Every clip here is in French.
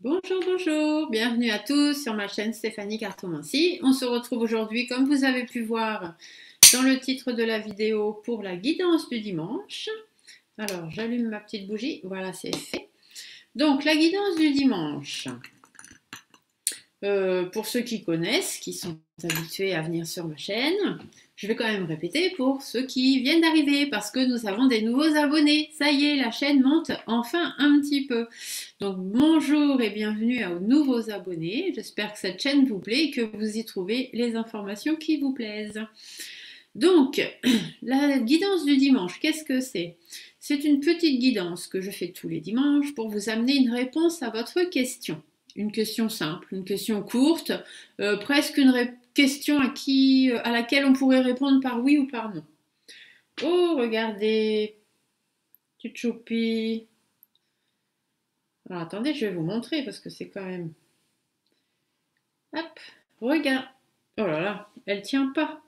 Bonjour, bonjour, bienvenue à tous sur ma chaîne Stéphanie Cartomancie. On se retrouve aujourd'hui, comme vous avez pu voir dans le titre de la vidéo, pour la guidance du dimanche. Alors, j'allume ma petite bougie, voilà, c'est fait. Donc, la guidance du dimanche. Pour ceux qui connaissent, qui sont habitués à venir sur ma chaîne, je vais quand même répéter pour ceux qui viennent d'arriver parce que nous avons des nouveaux abonnés. Ça y est, la chaîne monte enfin un petit peu. Donc bonjour et bienvenue aux nouveaux abonnés. J'espère que cette chaîne vous plaît et que vous y trouvez les informations qui vous plaisent. Donc, la guidance du dimanche, qu'est-ce que c'est? C'est une petite guidance que je fais tous les dimanches pour vous amener une réponse à votre question. Une question simple, une question courte, presque une question à laquelle on pourrait répondre par oui ou par non. Oh, regardez, petite choupie. Alors attendez, je vais vous montrer parce que c'est quand même... Hop, regarde. Oh là là, elle tient pas.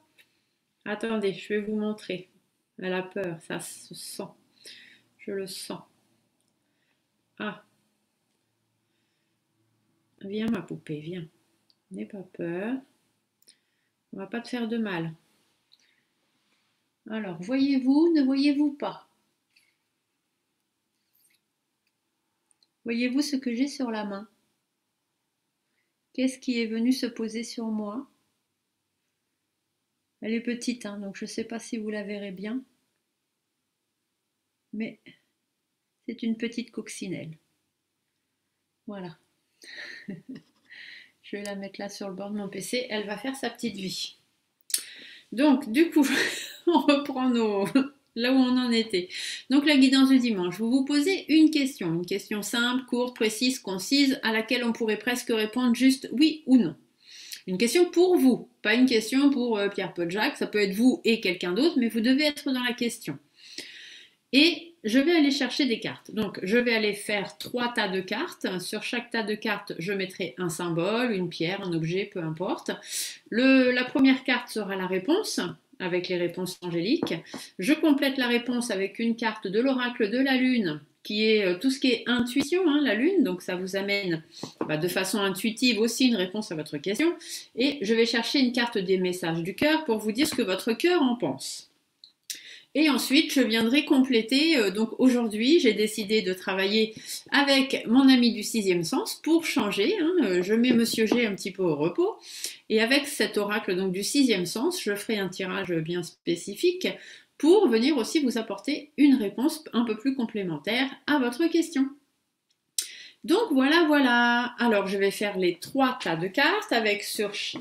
Attendez, je vais vous montrer. Elle a peur, ça se sent. Je le sens. Ah. Viens ma poupée, viens. N'aie pas peur. On va pas te faire de mal. Alors, voyez-vous, ne voyez-vous pas? Voyez-vous ce que j'ai sur la main? Qu'est-ce qui est venu se poser sur moi? Elle est petite, hein, donc je ne sais pas si vous la verrez bien. Mais c'est une petite coccinelle. Voilà. Je vais la mettre là sur le bord de mon PC. Elle va faire sa petite vie. Donc, du coup, on reprend là où on en était. Donc, la guidance du dimanche. Vous vous posez une question simple, courte, précise, concise, à laquelle on pourrait presque répondre juste oui ou non. Une question pour vous, pas une question pour Pierre, Paul, Jacques. Ça peut être vous et quelqu'un d'autre, mais vous devez être dans la question. Et je vais aller chercher des cartes. Donc, je vais aller faire 3 tas de cartes. Sur chaque tas de cartes, je mettrai un symbole, une pierre, un objet, peu importe. La première carte sera la réponse, avec les réponses angéliques. Je complète la réponse avec une carte de l'oracle de la Lune, qui est tout ce qui est intuition, hein, la Lune. Donc, ça vous amène de façon intuitive aussi une réponse à votre question. Et je vais chercher une carte des messages du cœur pour vous dire ce que votre cœur en pense. Et ensuite, je viendrai compléter. Donc aujourd'hui, j'ai décidé de travailler avec mon ami du 6e sens pour changer. Je mets Monsieur G un petit peu au repos. Et avec cet oracle donc, du 6e sens, je ferai un tirage bien spécifique pour venir aussi vous apporter une réponse un peu plus complémentaire à votre question. Donc voilà, voilà. Alors je vais faire les 3 tas de cartes avec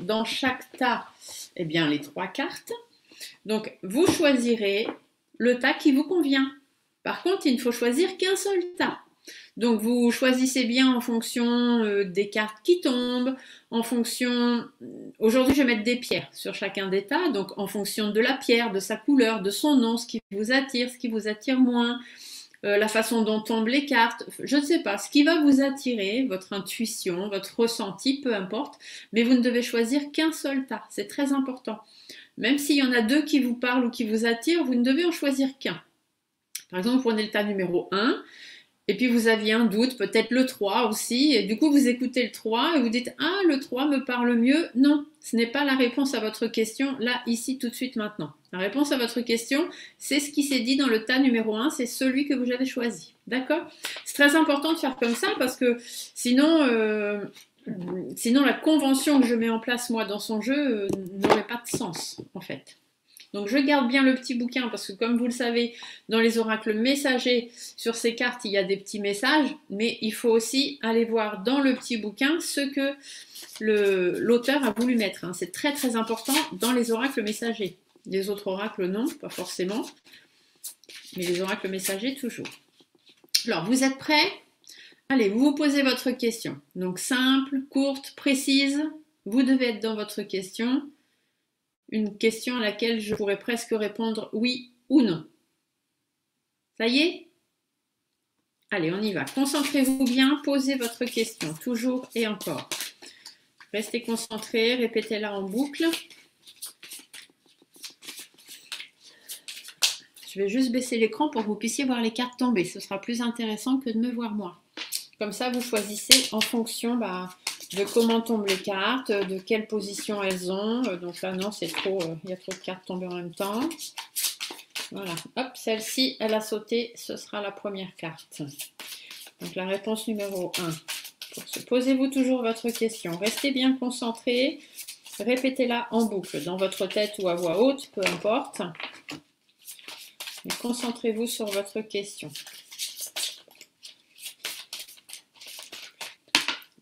dans chaque tas, eh bien, les 3 cartes. Donc vous choisirez le tas qui vous convient. Par contre, il ne faut choisir qu'un seul tas. Donc vous choisissez bien en fonction des cartes qui tombent, en fonction... Aujourd'hui, je vais mettre des pierres sur chacun des tas, donc en fonction de la pierre, de sa couleur, de son nom, ce qui vous attire moins, la façon dont tombent les cartes, je ne sais pas, ce qui va vous attirer, votre intuition, votre ressenti, peu importe, mais vous ne devez choisir qu'un seul tas, c'est très important. Même s'il y en a 2 qui vous parlent ou qui vous attirent, vous ne devez en choisir qu'un. Par exemple, vous prenez le tas numéro 1, et puis vous aviez un doute, peut-être le 3 aussi, et du coup vous écoutez le 3 et vous dites « Ah, le 3 me parle mieux ». Non, ce n'est pas la réponse à votre question, là, ici, tout de suite, maintenant. La réponse à votre question, c'est ce qui s'est dit dans le tas numéro 1, c'est celui que vous avez choisi. D'accord? C'est très important de faire comme ça parce que sinon... Sinon, la convention que je mets en place, moi, dans son jeu, n'aurait pas de sens, en fait. Donc, je garde bien le petit bouquin, parce que comme vous le savez, dans les oracles messagers, sur ces cartes, il y a des petits messages, mais il faut aussi aller voir dans le petit bouquin ce que l'auteur a voulu mettre. Hein. C'est très, très important dans les oracles messagers. Les autres oracles, non, pas forcément, mais les oracles messagers, toujours. Alors, vous êtes prêts ? Allez, vous vous posez votre question. Donc simple, courte, précise. Vous devez être dans votre question. Une question à laquelle je pourrais presque répondre oui ou non. Ça y est? Allez, on y va. Concentrez-vous bien, posez votre question, toujours et encore. Restez concentrés, répétez-la en boucle. Je vais juste baisser l'écran pour que vous puissiez voir les cartes tomber. Ce sera plus intéressant que de me voir moi. Comme ça, vous choisissez en fonction de comment tombent les cartes, de quelle position elles ont. Donc là, non, c'est trop, il y a trop de cartes tombées en même temps. Voilà, hop, celle-ci, elle a sauté, ce sera la première carte. Donc la réponse numéro 1. Posez-vous toujours votre question. Restez bien concentré. Répétez-la en boucle, dans votre tête ou à voix haute, peu importe. Mais concentrez-vous sur votre question.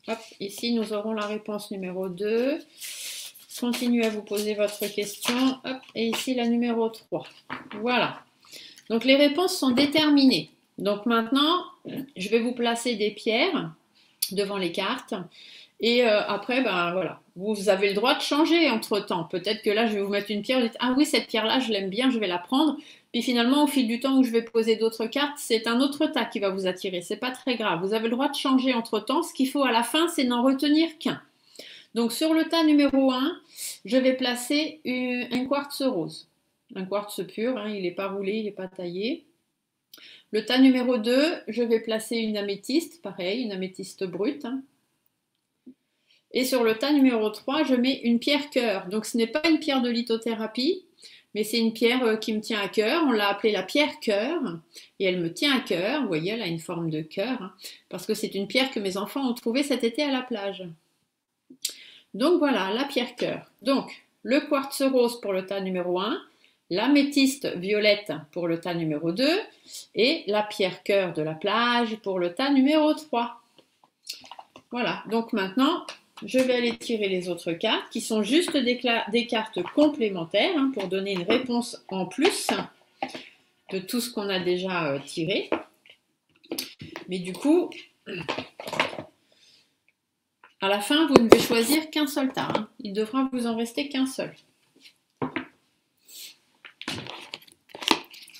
Hop, ici, nous aurons la réponse numéro 2. Continuez à vous poser votre question. Hop, et ici, la numéro 3. Voilà. Donc, les réponses sont déterminées. Donc, maintenant, je vais vous placer des pierres devant les cartes. Et après, voilà, vous avez le droit de changer entre-temps. Peut-être que là, je vais vous mettre une pierre, vous dites, ah oui, cette pierre-là, je l'aime bien, je vais la prendre. Puis finalement, au fil du temps où je vais poser d'autres cartes, c'est un autre tas qui va vous attirer. C'est pas très grave. Vous avez le droit de changer entre-temps. Ce qu'il faut à la fin, c'est n'en retenir qu'un. Donc sur le tas numéro 1, je vais placer un quartz rose. Un quartz pur, hein, il n'est pas roulé, il n'est pas taillé. Le tas numéro 2, je vais placer une améthyste, pareil, une améthyste brute. Hein. Et sur le tas numéro 3, je mets une pierre cœur. Donc ce n'est pas une pierre de lithothérapie, mais c'est une pierre qui me tient à cœur. On l'a appelée la pierre cœur. Et elle me tient à cœur. Vous voyez, elle a une forme de cœur. Hein, parce que c'est une pierre que mes enfants ont trouvée cet été à la plage. Donc voilà, la pierre cœur. Donc, le quartz rose pour le tas numéro 1, l'améthyste violette pour le tas numéro 2 et la pierre cœur de la plage pour le tas numéro 3. Voilà, donc maintenant, je vais aller tirer les autres cartes qui sont juste des cartes complémentaires hein, pour donner une réponse en plus de tout ce qu'on a déjà tiré. Mais du coup, à la fin, vous ne devez choisir qu'un seul tas. Hein. Il devra vous en rester qu'un seul.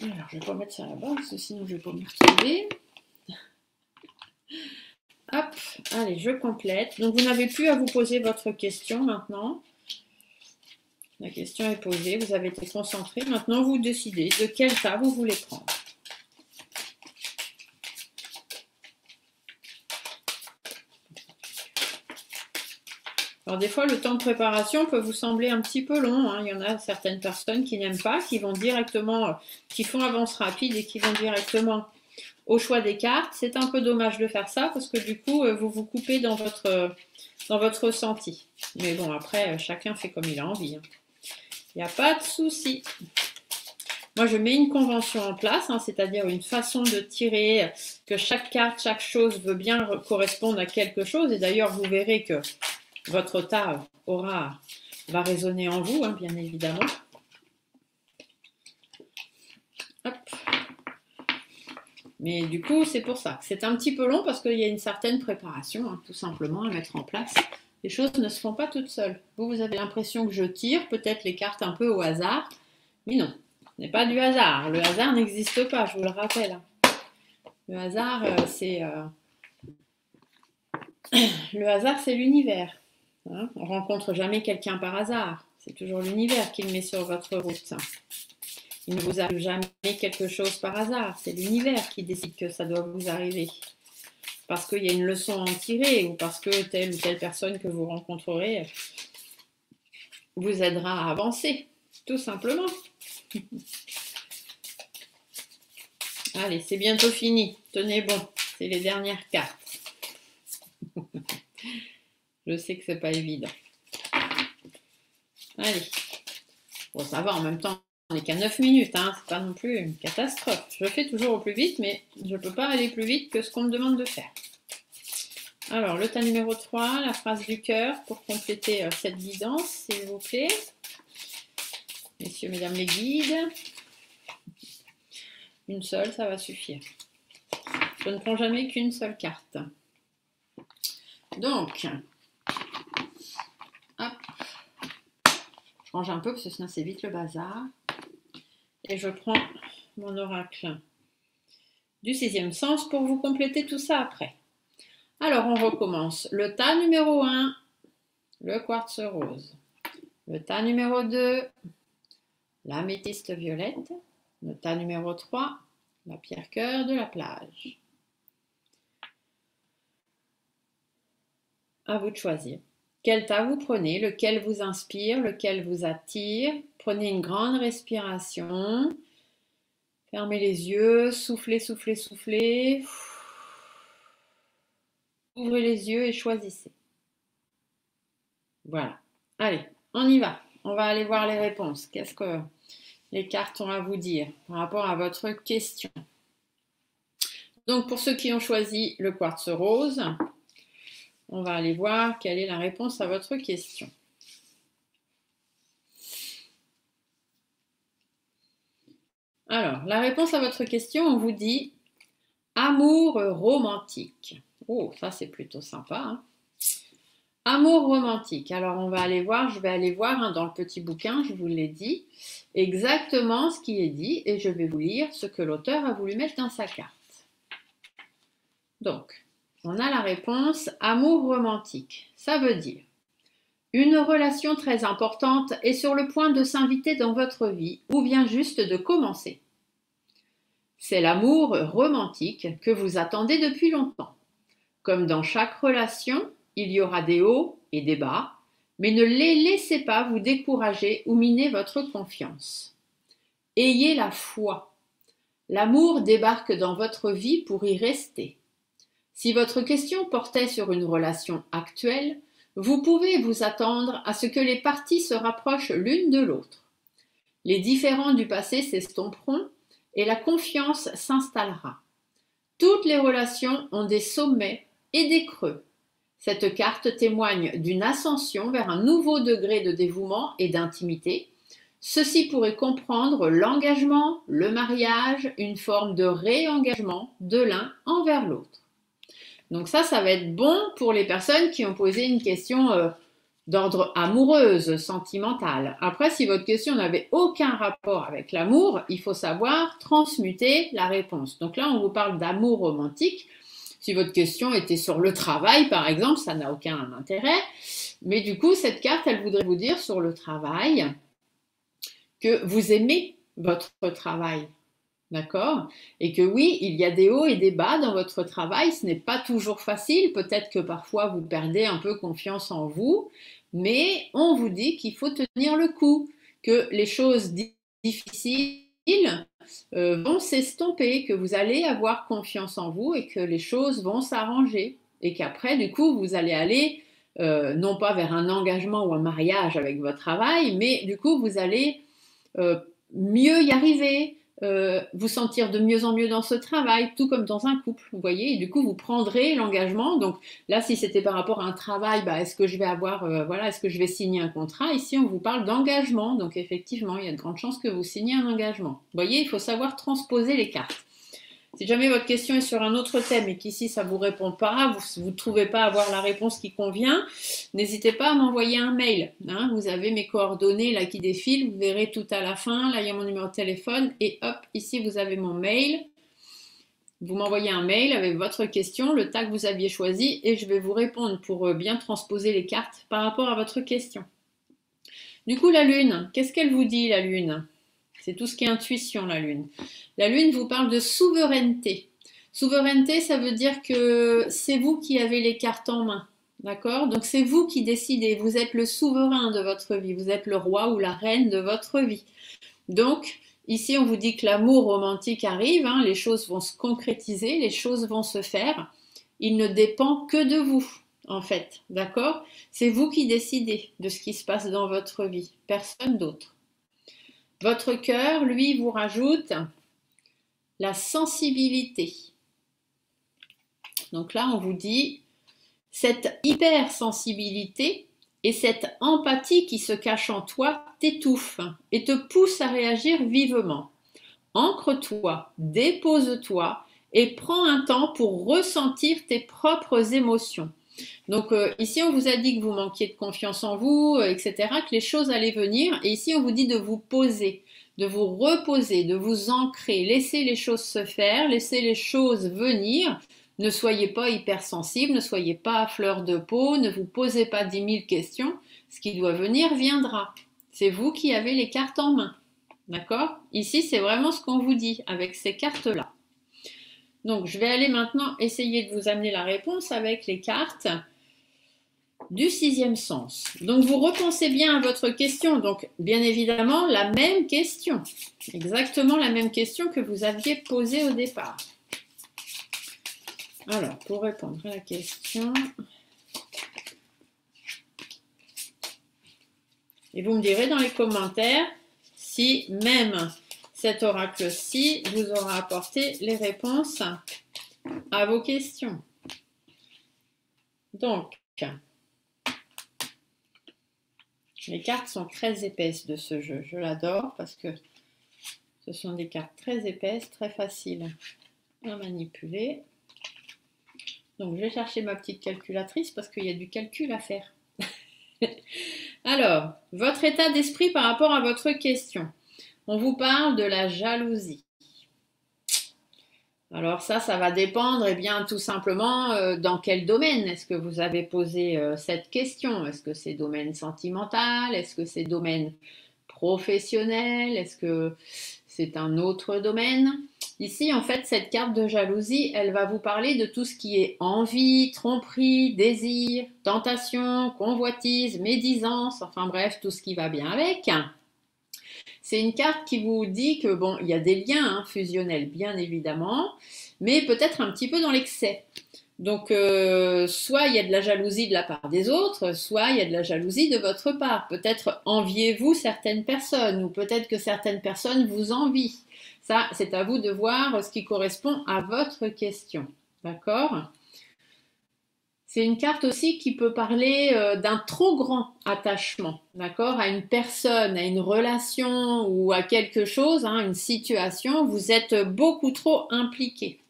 Alors, je vais pas mettre ça là-bas, parce que sinon je ne vais pas me retrouver. Hop, allez, je complète. Donc, vous n'avez plus à vous poser votre question maintenant. La question est posée, vous avez été concentré. Maintenant, vous décidez de quel tas vous voulez prendre. Alors des fois, le temps de préparation peut vous sembler un petit peu long. Hein. Il y en a certaines personnes qui n'aiment pas, qui vont directement, qui font avance rapide et qui vont directement au choix des cartes. C'est un peu dommage de faire ça parce que du coup, vous vous coupez dans votre ressenti. Mais bon, après, chacun fait comme il a envie. Hein. Il n'y a pas de souci. Moi, je mets une convention en place, hein, c'est-à-dire une façon de tirer, que chaque carte, chaque chose veut bien correspondre à quelque chose. Et d'ailleurs, vous verrez que votre tas va résonner en vous, hein, bien évidemment. Hop. Mais du coup, c'est pour ça. C'est un petit peu long parce qu'il y a une certaine préparation, hein, tout simplement, à mettre en place. Les choses ne se font pas toutes seules. Vous avez l'impression que je tire peut-être les cartes un peu au hasard, mais non, ce n'est pas du hasard. Le hasard n'existe pas, je vous le rappelle. Le hasard, le hasard, c'est l'univers. Hein, on ne rencontre jamais quelqu'un par hasard. C'est toujours l'univers qui le met sur votre route. Il ne vous arrive jamais quelque chose par hasard. C'est l'univers qui décide que ça doit vous arriver. Parce qu'il y a une leçon à en tirer ou parce que telle ou telle personne que vous rencontrerez vous aidera à avancer. Tout simplement. Allez, c'est bientôt fini. Tenez bon, c'est les dernières cartes. Je sais que c'est pas évident. Allez. Bon, ça va, en même temps, on n'est qu'à 9 minutes, hein. C'est pas non plus une catastrophe. Je fais toujours au plus vite, mais je ne peux pas aller plus vite que ce qu'on me demande de faire. Alors, le tas numéro 3, la phrase du cœur pour compléter cette guidance, s'il vous plaît. Messieurs, mesdames les guides. Une seule, ça va suffire. Je ne prends jamais qu'une seule carte. Donc, hop. Je range un peu parce que sinon c'est vite le bazar. Et je prends mon oracle du 6e sens pour vous compléter tout ça après. Alors, on recommence. Le tas numéro 1, le quartz rose. Le tas numéro 2, l'améthyste violette. Le tas numéro 3, la pierre cœur de la plage. À vous de choisir. Quel tas vous prenez, lequel vous inspire, lequel vous attire. Prenez une grande respiration. Fermez les yeux, soufflez, soufflez, soufflez. Ouvrez les yeux et choisissez. Voilà. Allez, on y va. On va aller voir les réponses. Qu'est-ce que les cartes ont à vous dire par rapport à votre question? Donc, pour ceux qui ont choisi le quartz rose, on va aller voir quelle est la réponse à votre question. Alors, la réponse à votre question, on vous dit amour romantique. Oh, ça c'est plutôt sympa, hein. Amour romantique. Alors, on va aller voir, je vais aller voir hein, dans le petit bouquin, je vous l'ai dit, exactement ce qui est dit et je vais vous lire ce que l'auteur a voulu mettre dans sa carte. Donc, on a la réponse amour romantique. Ça veut dire une relation très importante est sur le point de s'inviter dans votre vie ou vient juste de commencer. C'est l'amour romantique que vous attendez depuis longtemps. Comme dans chaque relation, il y aura des hauts et des bas, mais ne les laissez pas vous décourager ou miner votre confiance. Ayez la foi. L'amour débarque dans votre vie pour y rester. Si votre question portait sur une relation actuelle, vous pouvez vous attendre à ce que les parties se rapprochent l'une de l'autre. Les différends du passé s'estomperont et la confiance s'installera. Toutes les relations ont des sommets et des creux. Cette carte témoigne d'une ascension vers un nouveau degré de dévouement et d'intimité. Ceci pourrait comprendre l'engagement, le mariage, une forme de réengagement de l'un envers l'autre. Donc ça va être bon pour les personnes qui ont posé une question d'ordre amoureuse, sentimentale. Après, si votre question n'avait aucun rapport avec l'amour, il faut savoir transmuter la réponse. Donc là, on vous parle d'amour romantique. Si votre question était sur le travail, par exemple, ça n'a aucun intérêt. Mais du coup, cette carte, elle voudrait vous dire sur le travail que vous aimez votre travail. D'accord? Et que oui, il y a des hauts et des bas dans votre travail. Ce n'est pas toujours facile. Peut-être que parfois, vous perdez un peu confiance en vous. Mais on vous dit qu'il faut tenir le coup. Que les choses difficiles vont s'estomper, que vous allez avoir confiance en vous et que les choses vont s'arranger. Et qu'après, du coup, vous allez aller, non pas vers un engagement ou un mariage avec votre travail, mais du coup, vous allez mieux y arriver, vous sentir de mieux en mieux dans ce travail, tout comme dans un couple, vous voyez, et du coup, vous prendrez l'engagement. Donc là, si c'était par rapport à un travail, est-ce que je vais avoir, est-ce que je vais signer un contrat? Ici, on vous parle d'engagement, donc effectivement, il y a de grandes chances que vous signiez un engagement. Vous voyez, il faut savoir transposer les cartes. Si jamais votre question est sur un autre thème et qu'ici ça ne vous répond pas, vous ne trouvez pas avoir la réponse qui convient, n'hésitez pas à m'envoyer un mail. Hein. Vous avez mes coordonnées là qui défilent, vous verrez tout à la fin. Là, il y a mon numéro de téléphone et hop, ici vous avez mon mail. Vous m'envoyez un mail avec votre question, le tas que vous aviez choisi et je vais vous répondre pour bien transposer les cartes par rapport à votre question. Du coup, la Lune, qu'est-ce qu'elle vous dit, la Lune? C'est tout ce qui est intuition, la Lune. La Lune vous parle de souveraineté. Souveraineté, ça veut dire que c'est vous qui avez les cartes en main. D'accord? Donc c'est vous qui décidez. Vous êtes le souverain de votre vie. Vous êtes le roi ou la reine de votre vie. Donc, ici, on vous dit que l'amour romantique arrive. Hein, les choses vont se concrétiser. Les choses vont se faire. Il ne dépend que de vous, en fait. D'accord? C'est vous qui décidez de ce qui se passe dans votre vie. Personne d'autre. Votre cœur, lui, vous rajoute la sensibilité. Donc là, on vous dit, cette hypersensibilité et cette empathie qui se cache en toi t'étouffe et te pousse à réagir vivement. Ancre-toi, dépose-toi et prends un temps pour ressentir tes propres émotions. Donc ici, on vous a dit que vous manquiez de confiance en vous, etc., que les choses allaient venir. Et ici, on vous dit de vous poser, de vous reposer, de vous ancrer, laissez les choses se faire, laissez les choses venir. Ne soyez pas hypersensible, ne soyez pas à fleur de peau, ne vous posez pas 10 000 questions. Ce qui doit venir viendra. C'est vous qui avez les cartes en main. D'accord? Ici, c'est vraiment ce qu'on vous dit avec ces cartes-là. Donc, je vais aller maintenant essayer de vous amener la réponse avec les cartes. du sixième sens. Donc, vous repensez bien à votre question. Donc, bien évidemment, la même question. Exactement la même question que vous aviez posée au départ. Alors, pour répondre à la question... Et vous me direz dans les commentaires si même cet oracle-ci vous aura apporté les réponses à vos questions. Donc, les cartes sont très épaisses de ce jeu. Je l'adore parce que ce sont des cartes très épaisses, très faciles à manipuler. Donc, je vais chercher ma petite calculatrice parce qu'il y a du calcul à faire. Alors, votre état d'esprit par rapport à votre question. On vous parle de la jalousie. Alors ça va dépendre, eh bien, tout simplement, dans quel domaine est-ce que vous avez posé cette question? Est-ce que c'est domaine sentimental? Est-ce que c'est domaine professionnel? Est-ce que c'est un autre domaine? Ici, en fait, cette carte de jalousie, elle va vous parler de tout ce qui est envie, tromperie, désir, tentation, convoitise, médisance, enfin bref, tout ce qui va bien avec. C'est une carte qui vous dit que, bon, il y a des liens fusionnels, bien évidemment, mais peut-être un petit peu dans l'excès. Donc, soit il y a de la jalousie de la part des autres, soit il y a de la jalousie de votre part. Peut-être enviez-vous certaines personnes, ou peut-être que certaines personnes vous envient. Ça, c'est à vous de voir ce qui correspond à votre question. D'accord ? C'est une carte aussi qui peut parler d'un trop grand attachement, d'accord, à une personne, à une relation ou à quelque chose, hein, une situation. Vous êtes beaucoup trop impliqué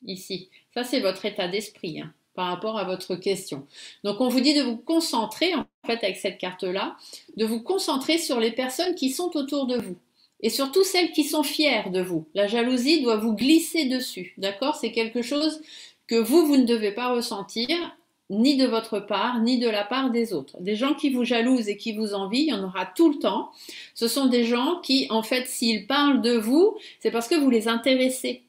ici. Ça, c'est votre état d'esprit hein, par rapport à votre question. Donc, on vous dit de vous concentrer, en fait, avec cette carte-là, de vous concentrer sur les personnes qui sont autour de vous. Et surtout celles qui sont fières de vous. La jalousie doit vous glisser dessus, d'accord? C'est quelque chose que vous ne devez pas ressentir, ni de votre part, ni de la part des autres. Des gens qui vous jalousent et qui vous envient, il y en aura tout le temps. Ce sont des gens qui, en fait, s'ils parlent de vous, c'est parce que vous les intéressez.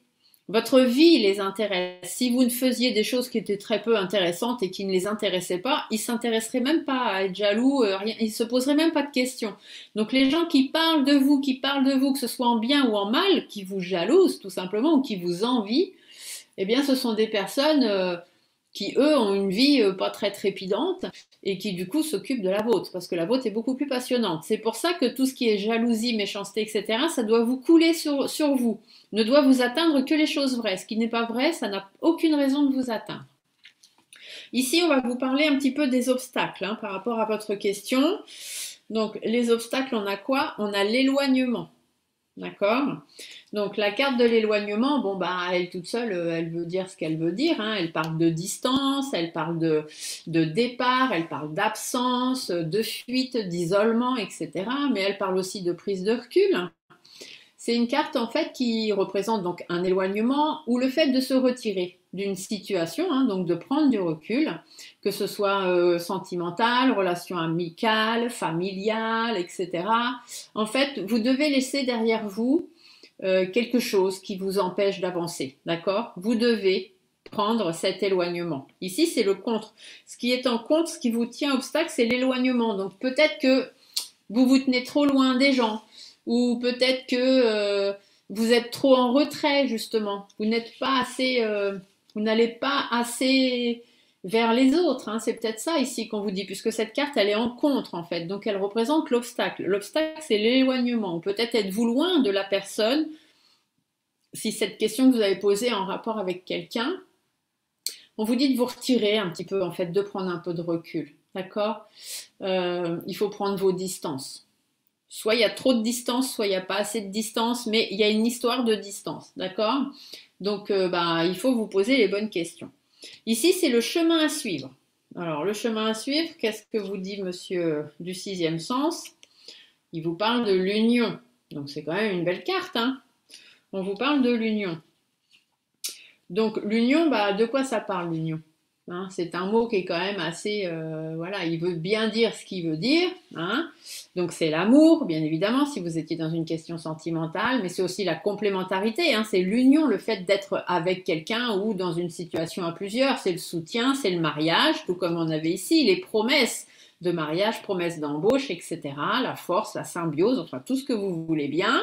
Votre vie les intéresse. Si vous ne faisiez des choses qui étaient très peu intéressantes et qui ne les intéressaient pas, ils s'intéresseraient même pas à être jaloux, rien, ils se poseraient même pas de questions. Donc les gens qui parlent de vous, que ce soit en bien ou en mal, qui vous jalousent tout simplement ou qui vous envient, eh bien ce sont des personnes qui eux ont une vie pas très trépidante et qui du coup s'occupent de la vôtre parce que la vôtre est beaucoup plus passionnante. C'est pour ça que tout ce qui est jalousie, méchanceté, etc., ça doit vous couler sur vous, ne doit vous atteindre que les choses vraies. Ce qui n'est pas vrai, ça n'a aucune raison de vous atteindre. Ici, on va vous parler un petit peu des obstacles hein, par rapport à votre question. Donc, les obstacles, on a quoi? On a l'éloignement. D'accord? Donc la carte de l'éloignement, bon bah elle toute seule, elle veut dire ce qu'elle veut dire. Hein. Elle parle de distance, elle parle de départ, elle parle d'absence, de fuite, d'isolement, etc. Mais elle parle aussi de prise de recul. C'est une carte en fait qui représente donc un éloignement ou le fait de se retirer d'une situation, hein, donc de prendre du recul, que ce soit sentimental, relation amicale, familiale, etc. En fait, vous devez laisser derrière vous quelque chose qui vous empêche d'avancer, d'accord? Vous devez prendre cet éloignement. Ici, c'est le contre. Ce qui est en contre, ce qui vous tient obstacle, c'est l'éloignement. Donc peut-être que vous vous tenez trop loin des gens, ou peut-être que vous êtes trop en retrait justement. Vous n'êtes pas assez, vous n'allez pas assez vers les autres. Hein. C'est peut-être ça ici qu'on vous dit, puisque cette carte elle est en contre en fait, donc elle représente l'obstacle. L'obstacle c'est l'éloignement. Peut-être êtes-vous loin de la personne. Si cette question que vous avez posée est en rapport avec quelqu'un, on vous dit de vous retirer un petit peu en fait, de prendre un peu de recul. D'accord? Il faut prendre vos distances. Soit il y a trop de distance, soit il n'y a pas assez de distance, mais il y a une histoire de distance, d'accord? Donc, il faut vous poser les bonnes questions. Ici, c'est le chemin à suivre. Alors, le chemin à suivre, qu'est-ce que vous dit monsieur du sixième sens? Il vous parle de l'union. Donc, c'est quand même une belle carte, hein? On vous parle de l'union. Donc, l'union, de quoi ça parle, l'union? Hein, c'est un mot qui est quand même assez, voilà, il veut bien dire ce qu'il veut dire. Hein. Donc c'est l'amour, bien évidemment, si vous étiez dans une question sentimentale, mais c'est aussi la complémentarité. Hein, c'est l'union, le fait d'être avec quelqu'un ou dans une situation à plusieurs. C'est le soutien, c'est le mariage, tout comme on avait ici, les promesses de mariage, promesses d'embauche, etc. La force, la symbiose, enfin tout ce que vous voulez bien.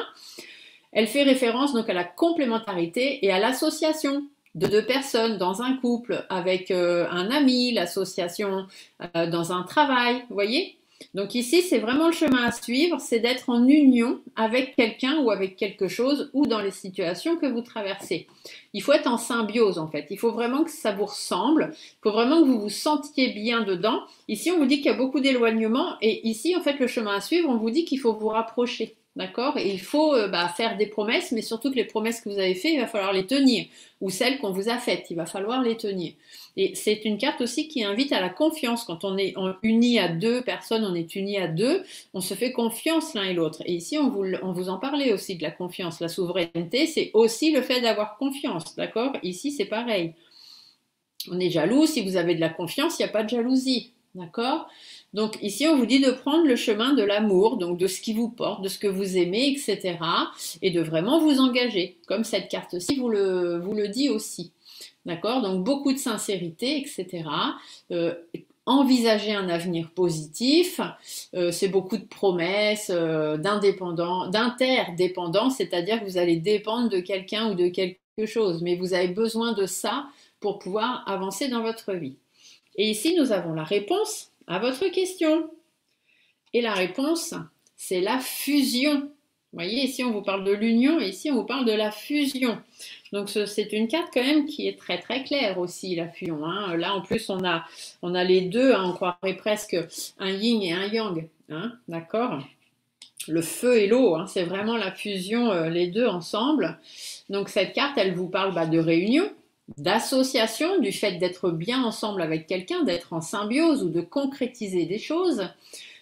Elle fait référence donc à la complémentarité et à l'association de deux personnes dans un couple, avec un ami, l'association dans un travail, vous voyez. Donc ici, c'est vraiment le chemin à suivre, c'est d'être en union avec quelqu'un ou avec quelque chose ou dans les situations que vous traversez. Il faut être en symbiose en fait, il faut vraiment que ça vous ressemble, il faut vraiment que vous vous sentiez bien dedans. Ici, on vous dit qu'il y a beaucoup d'éloignement et ici, en fait, le chemin à suivre, on vous dit qu'il faut vous rapprocher. D'accord. Et il faut faire des promesses, mais surtout que les promesses que vous avez faites, il va falloir les tenir. Ou celles qu'on vous a faites, il va falloir les tenir. Et c'est une carte aussi qui invite à la confiance. Quand on est unis à deux personnes, on est unis à deux, on se fait confiance l'un et l'autre. Et ici, on vous en parlait aussi de la confiance. La souveraineté, c'est aussi le fait d'avoir confiance. D'accord. Ici, c'est pareil. On est jaloux. Si vous avez de la confiance, il n'y a pas de jalousie. D'accord. Donc ici, on vous dit de prendre le chemin de l'amour, donc de ce qui vous porte, de ce que vous aimez, etc. Et de vraiment vous engager, comme cette carte-ci vous le dit aussi. D'accord. Donc beaucoup de sincérité, etc. Envisager un avenir positif, c'est beaucoup de promesses, d'interdépendance, c'est-à-dire que vous allez dépendre de quelqu'un ou de quelque chose, mais vous avez besoin de ça pour pouvoir avancer dans votre vie. Et ici, nous avons la réponse à votre question. Et la réponse, c'est la fusion. Vous voyez, ici, on vous parle de l'union et ici, on vous parle de la fusion. Donc, c'est une carte quand même qui est très, très claire aussi, la fusion. Hein. Là, en plus, on a les deux. Hein, on croirait presque un yin et un yang. Hein, d'accord. Le feu et l'eau, hein, c'est vraiment la fusion, les deux ensemble. Donc, cette carte, elle vous parle de réunion, d'association, du fait d'être bien ensemble avec quelqu'un, d'être en symbiose ou de concrétiser des choses.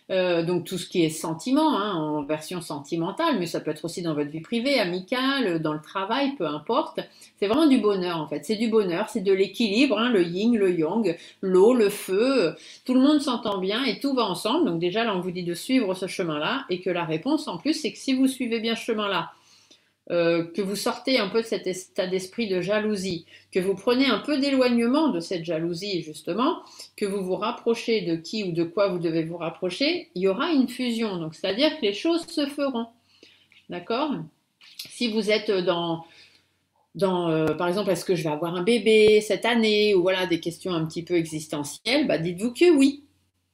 Donc tout ce qui est sentiment, hein, en version sentimentale, mais ça peut être aussi dans votre vie privée, amicale, dans le travail, peu importe. C'est vraiment du bonheur en fait. C'est du bonheur, c'est de l'équilibre, hein, le yin, le yang, l'eau, le feu. Tout le monde s'entend bien et tout va ensemble. Donc déjà là, on vous dit de suivre ce chemin-là et que la réponse en plus, c'est que si vous suivez bien ce chemin-là, que vous sortez un peu de cet état d'esprit de jalousie, que vous prenez un peu d'éloignement de cette jalousie justement, que vous vous rapprochez de qui ou de quoi vous devez vous rapprocher, il y aura une fusion. Donc c'est-à-dire que les choses se feront. D'accord. Si vous êtes par exemple, est-ce que je vais avoir un bébé cette année, ou voilà, des questions un petit peu existentielles, dites-vous que oui.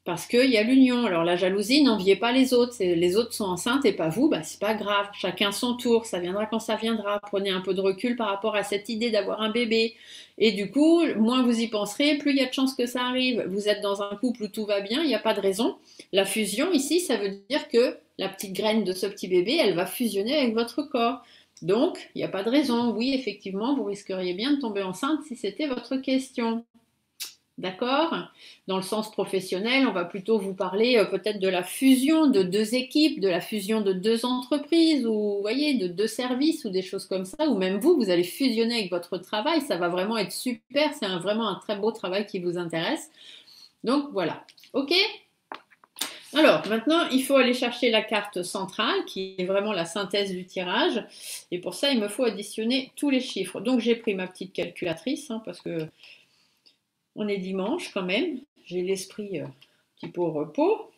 Parce qu'il y a l'union. Alors la jalousie, n'enviez pas les autres. Les autres sont enceintes et pas vous, c'est pas grave. Chacun son tour, ça viendra quand ça viendra. Prenez un peu de recul par rapport à cette idée d'avoir un bébé. Et du coup, moins vous y penserez, plus il y a de chances que ça arrive. Vous êtes dans un couple où tout va bien, il n'y a pas de raison. La fusion ici, ça veut dire que la petite graine de ce petit bébé, elle va fusionner avec votre corps. Donc, il n'y a pas de raison. Oui, effectivement, vous risqueriez bien de tomber enceinte si c'était votre question. D'accord. Dans le sens professionnel, on va plutôt vous parler peut-être de la fusion de deux équipes, de la fusion de deux entreprises, ou vous voyez, de deux services ou des choses comme ça, ou même vous allez fusionner avec votre travail, ça va vraiment être super, c'est vraiment un très beau travail qui vous intéresse. Donc voilà, ok. Alors maintenant, il faut aller chercher la carte centrale, qui est vraiment la synthèse du tirage, et pour ça, il me faut additionner tous les chiffres. Donc j'ai pris ma petite calculatrice, hein, parce que on est dimanche quand même, j'ai l'esprit un petit peu au repos.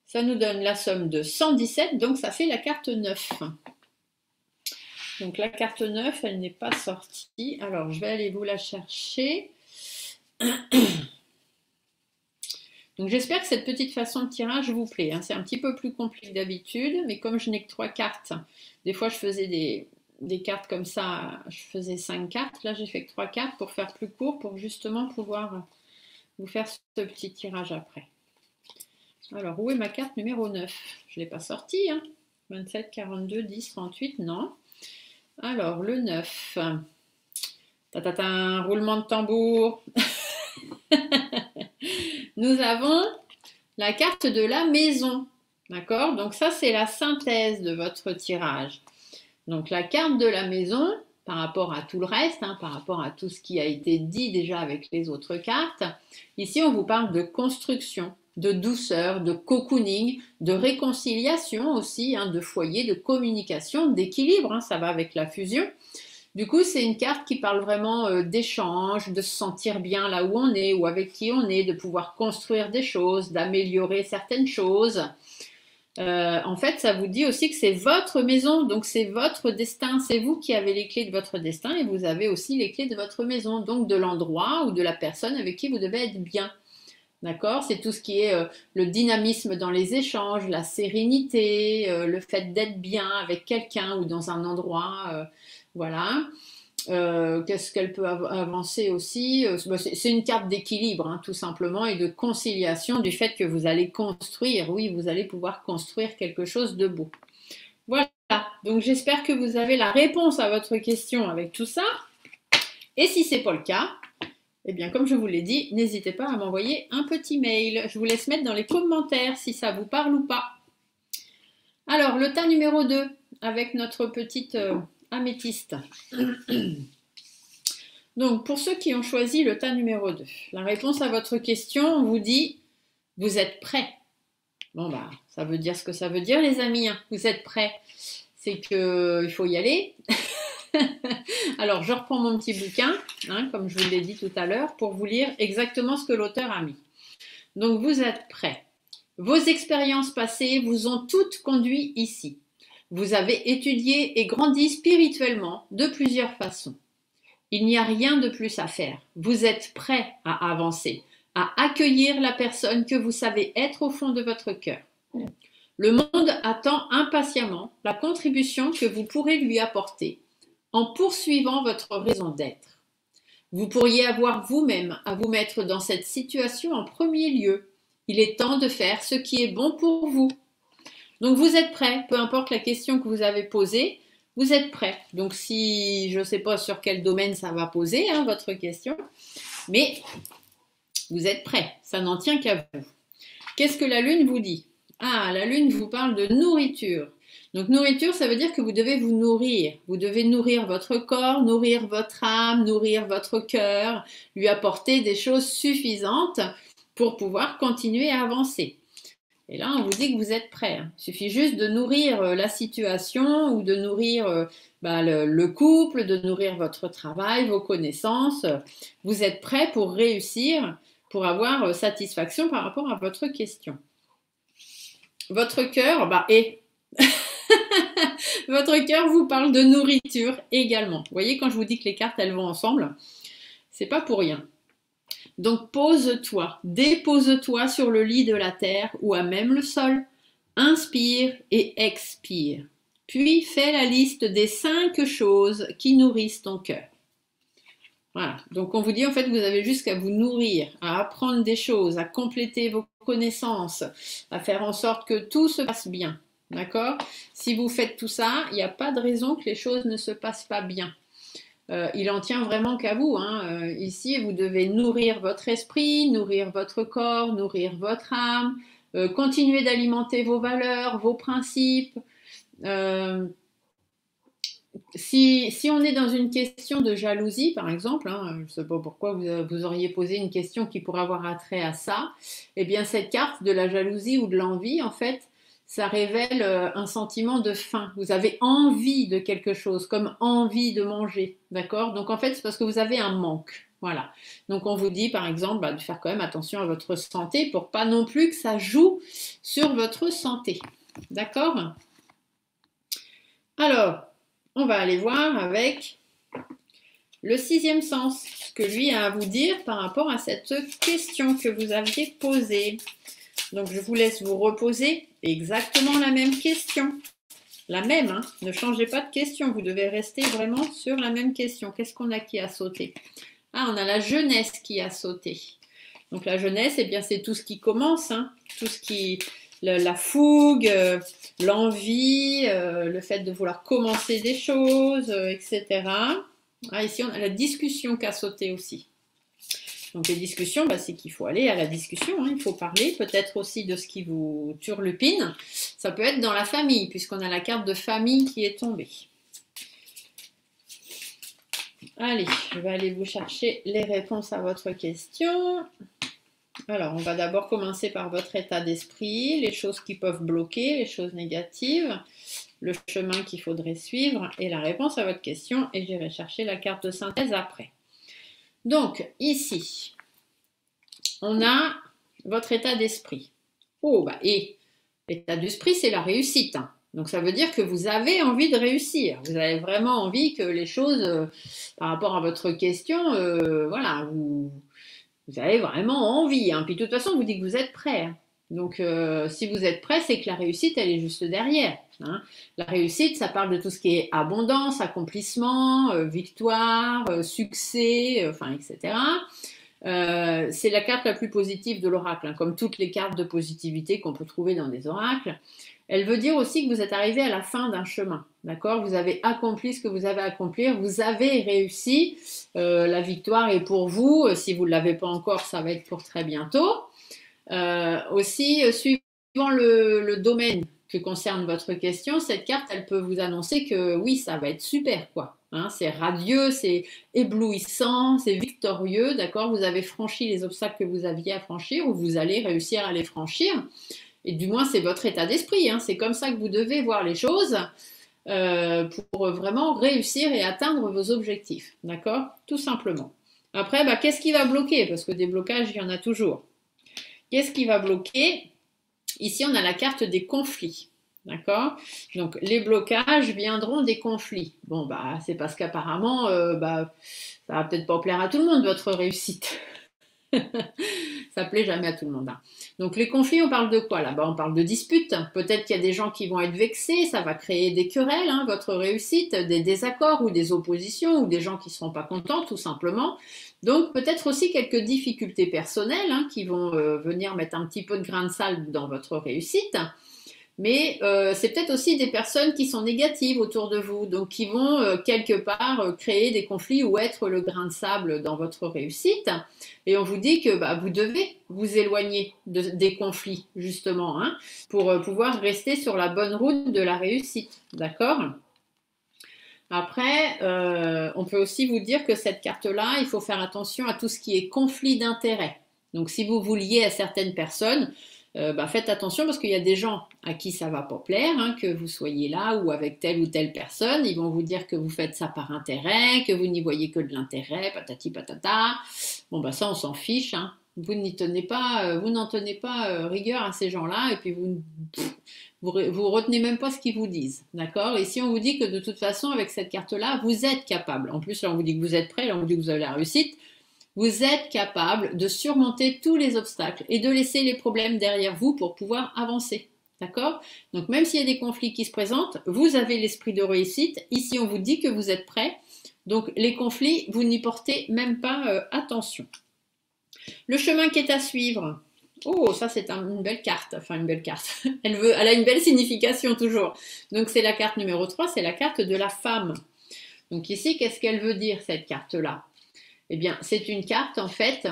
Ça nous donne la somme de 117, donc ça fait la carte 9. Donc la carte 9, elle n'est pas sortie. Alors je vais aller vous la chercher. Donc j'espère que cette petite façon de tirage vous plaît. Hein. C'est un petit peu plus compliqué que d'habitude, mais comme je n'ai que 3 cartes, des fois je faisais des cartes comme ça, je faisais 5 cartes, là j'ai fait que 3 cartes pour faire plus court, pour justement pouvoir vous faire ce petit tirage après. Alors, où est ma carte numéro 9? Je ne l'ai pas sortie, hein. 27, 42, 10, 38, non. Alors, le 9. Tatata, roulement de tambour. Nous avons la carte de la maison, d'accord? Donc ça, c'est la synthèse de votre tirage. Donc la carte de la maison, par rapport à tout le reste, hein, par rapport à tout ce qui a été dit déjà avec les autres cartes. Ici, on vous parle de construction, de douceur, de cocooning, de réconciliation aussi, hein, de foyer, de communication, d'équilibre, hein, ça va avec la fusion. Du coup, c'est une carte qui parle vraiment d'échange, de se sentir bien là où on est ou avec qui on est, de pouvoir construire des choses, d'améliorer certaines choses. En fait, ça vous dit aussi que c'est votre maison, donc c'est votre destin. C'est vous qui avez les clés de votre destin et vous avez aussi les clés de votre maison, donc de l'endroit ou de la personne avec qui vous devez être bien. D'accord? C'est tout ce qui est le dynamisme dans les échanges, la sérénité, le fait d'être bien avec quelqu'un ou dans un endroit. Voilà. Qu'est-ce qu'elle peut avancer aussi? C'est une carte d'équilibre, hein, tout simplement, et de conciliation du fait que vous allez construire. Oui, vous allez pouvoir construire quelque chose de beau. Voilà. Donc j'espère que vous avez la réponse à votre question avec tout ça. Et si ce n'est pas le cas, eh bien, comme je vous l'ai dit, n'hésitez pas à m'envoyer un petit mail. Je vous laisse mettre dans les commentaires si ça vous parle ou pas. Alors, le tas numéro 2, avec notre petite améthyste. Donc, pour ceux qui ont choisi le tas numéro 2, la réponse à votre question, on vous dit, vous êtes prêts. Bon, bah, ça veut dire ce que ça veut dire, les amis. Hein. Vous êtes prêts. C'est qu'il faut y aller. Alors, je reprends mon petit bouquin, hein, comme je vous l'ai dit tout à l'heure, pour vous lire exactement ce que l'auteur a mis. Donc, vous êtes prêts. Vos expériences passées vous ont toutes conduit ici. Vous avez étudié et grandi spirituellement de plusieurs façons. Il n'y a rien de plus à faire. Vous êtes prêts à avancer, à accueillir la personne que vous savez être au fond de votre cœur. Le monde attend impatiemment la contribution que vous pourrez lui apporter en poursuivant votre raison d'être. Vous pourriez avoir vous-même à vous mettre dans cette situation en premier lieu. Il est temps de faire ce qui est bon pour vous. Donc vous êtes prêts, peu importe la question que vous avez posée, vous êtes prêts. Donc si je ne sais pas sur quel domaine ça va poser, hein, votre question, mais vous êtes prêts, ça n'en tient qu'à vous. Qu'est-ce que la lune vous dit? Ah, la lune vous parle de nourriture. Donc nourriture, ça veut dire que vous devez vous nourrir. Vous devez nourrir votre corps, nourrir votre âme, nourrir votre cœur, lui apporter des choses suffisantes pour pouvoir continuer à avancer. Et là, on vous dit que vous êtes prêts. Il suffit juste de nourrir la situation ou de nourrir le couple, de nourrir votre travail, vos connaissances. Vous êtes prêts pour réussir, pour avoir satisfaction par rapport à votre question. Votre cœur, votre cœur vous parle de nourriture également. Vous voyez, quand je vous dis que les cartes, elles vont ensemble, c'est pas pour rien. Donc pose-toi, dépose-toi sur le lit de la terre ou à même le sol. Inspire et expire. Puis fais la liste des 5 choses qui nourrissent ton cœur. Voilà, donc on vous dit en fait que vous avez juste qu'à vous nourrir, à apprendre des choses, à compléter vos connaissances, à faire en sorte que tout se passe bien. D'accord? Si vous faites tout ça, il n'y a pas de raison que les choses ne se passent pas bien. Il en tient vraiment qu'à vous. Hein. Ici, vous devez nourrir votre esprit, nourrir votre corps, nourrir votre âme, continuer d'alimenter vos valeurs, vos principes. Si on est dans une question de jalousie, par exemple, hein, je ne sais pas pourquoi vous auriez posé une question qui pourrait avoir attrait à ça, eh bien cette carte de la jalousie ou de l'envie, en fait, ça révèle un sentiment de faim. Vous avez envie de quelque chose, comme envie de manger, d'accord? Donc en fait, c'est parce que vous avez un manque. Voilà. Donc on vous dit par exemple de faire quand même attention à votre santé pour pas non plus que ça joue sur votre santé. D'accord? Alors, on va aller voir avec le 6e sens, ce que lui a à vous dire par rapport à cette question que vous aviez posée. Donc je vous laisse vous reposer exactement la même question. La même, hein, ne changez pas de question, vous devez rester vraiment sur la même question. Qu'est-ce qu'on a qui a sauté? Ah, on a la jeunesse qui a sauté. Donc la jeunesse, eh bien c'est tout ce qui commence, hein, tout ce qui... la fougue, l'envie, le fait de vouloir commencer des choses, etc. Ah, ici, on a la discussion qui a sauté aussi. Donc les discussions, c'est qu'il faut aller à la discussion, hein, il faut parler peut-être aussi de ce qui vous turlupine. Ça peut être dans la famille, puisqu'on a la carte de famille qui est tombée. Allez, je vais aller vous chercher les réponses à votre question. Alors, on va d'abord commencer par votre état d'esprit, les choses qui peuvent bloquer, les choses négatives, le chemin qu'il faudrait suivre et la réponse à votre question. Et j'irai chercher la carte de synthèse après. Donc, ici, on a votre état d'esprit. Oh, bah, et l'état d'esprit, c'est la réussite. Hein. Donc, ça veut dire que vous avez envie de réussir. Vous avez vraiment envie que les choses, par rapport à votre question, voilà, vous avez vraiment envie. Hein. Puis, de toute façon, vous dites que vous êtes prêt. Hein. Donc, si vous êtes prêt, c'est que la réussite, elle est juste derrière. Hein. La réussite, ça parle de tout ce qui est abondance, accomplissement, victoire, succès, enfin, etc. C'est la carte la plus positive de l'oracle, hein, comme toutes les cartes de positivité qu'on peut trouver dans des oracles. Elle veut dire aussi que vous êtes arrivé à la fin d'un chemin, d'accord? Vous avez accompli ce que vous avez à accomplir, vous avez réussi, la victoire est pour vous, si vous ne l'avez pas encore, ça va être pour très bientôt. Aussi, suivant le domaine que concerne votre question, cette carte, elle peut vous annoncer que oui, ça va être super, quoi. Hein, c'est radieux, c'est éblouissant, c'est victorieux, d'accord? Vous avez franchi les obstacles que vous aviez à franchir ou vous allez réussir à les franchir. Et du moins, c'est votre état d'esprit. Hein, c'est comme ça que vous devez voir les choses pour vraiment réussir et atteindre vos objectifs, d'accord? Tout simplement. Après, bah, qu'est-ce qui va bloquer? Parce que des blocages, il y en a toujours. Qu'est-ce qui va bloquer? Ici, on a la carte des conflits. D'accord? Donc, les blocages viendront des conflits. Bon, bah, c'est parce qu'apparemment, bah, ça va peut-être pas plaire à tout le monde, votre réussite. Ça plaît jamais à tout le monde. Hein. Donc, les conflits, on parle de quoi là-bas? On parle de disputes. Peut-être qu'il y a des gens qui vont être vexés, ça va créer des querelles, hein, votre réussite, des désaccords ou des oppositions ou des gens qui ne seront pas contents, tout simplement. Donc, peut-être aussi quelques difficultés personnelles hein, qui vont venir mettre un petit peu de grain de sable dans votre réussite. Mais c'est peut-être aussi des personnes qui sont négatives autour de vous, donc qui vont quelque part créer des conflits ou être le grain de sable dans votre réussite. Et on vous dit que bah, vous devez vous éloigner des conflits, justement, hein, pour pouvoir rester sur la bonne route de la réussite. D'accord ? Après, on peut aussi vous dire que cette carte-là, il faut faire attention à tout ce qui est conflit d'intérêts. Donc, si vous vous liez à certaines personnes, bah, faites attention parce qu'il y a des gens à qui ça va pas plaire, hein, que vous soyez là ou avec telle ou telle personne. Ils vont vous dire que vous faites ça par intérêt, que vous n'y voyez que de l'intérêt, patati patata. Bon, bah ça, on s'en fiche. Hein. Vous n'y tenez pas, vous n'en tenez pas rigueur à ces gens-là et puis vous retenez même pas ce qu'ils vous disent, d'accord? Et si on vous dit que de toute façon, avec cette carte-là, vous êtes capable. En plus, là, on vous dit que vous êtes prêt, là, on vous dit que vous avez la réussite. Vous êtes capable de surmonter tous les obstacles et de laisser les problèmes derrière vous pour pouvoir avancer. D'accord? Donc même s'il y a des conflits qui se présentent, vous avez l'esprit de réussite. Ici, on vous dit que vous êtes prêt. Donc les conflits, vous n'y portez même pas attention. Le chemin qui est à suivre. Oh, ça c'est une belle carte. Enfin, une belle carte. Elle a une belle signification toujours. Donc c'est la carte numéro 3, c'est la carte de la femme. Donc ici, qu'est-ce qu'elle veut dire cette carte-là? Eh bien, c'est une carte, en fait,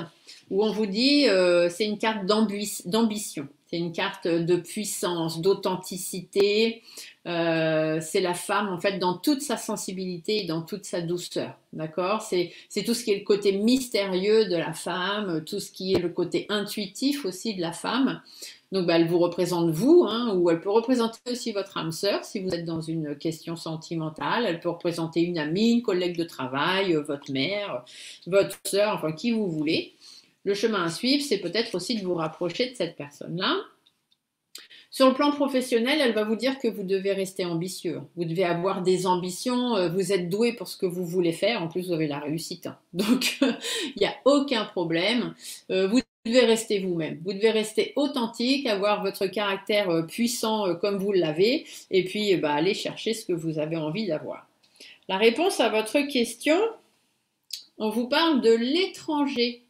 où on vous dit, c'est une carte d'ambition. C'est une carte de puissance, d'authenticité. C'est la femme, en fait, dans toute sa sensibilité et dans toute sa douceur. D'accord? C'est tout ce qui est le côté mystérieux de la femme, tout ce qui est le côté intuitif aussi de la femme. Donc, bah, elle vous représente vous, hein, ou elle peut représenter aussi votre âme sœur si vous êtes dans une question sentimentale. Elle peut représenter une amie, une collègue de travail, votre mère, votre sœur, enfin qui vous voulez. Le chemin à suivre, c'est peut-être aussi de vous rapprocher de cette personne-là. Sur le plan professionnel, elle va vous dire que vous devez rester ambitieux. Vous devez avoir des ambitions. Vous êtes doué pour ce que vous voulez faire. En plus, vous avez la réussite. Hein. Donc, il n'y a aucun problème. Vous devez rester vous-même. Vous devez rester authentique, avoir votre caractère puissant comme vous l'avez. Et puis, bah, aller chercher ce que vous avez envie d'avoir. La réponse à votre question, on vous parle de l'étranger.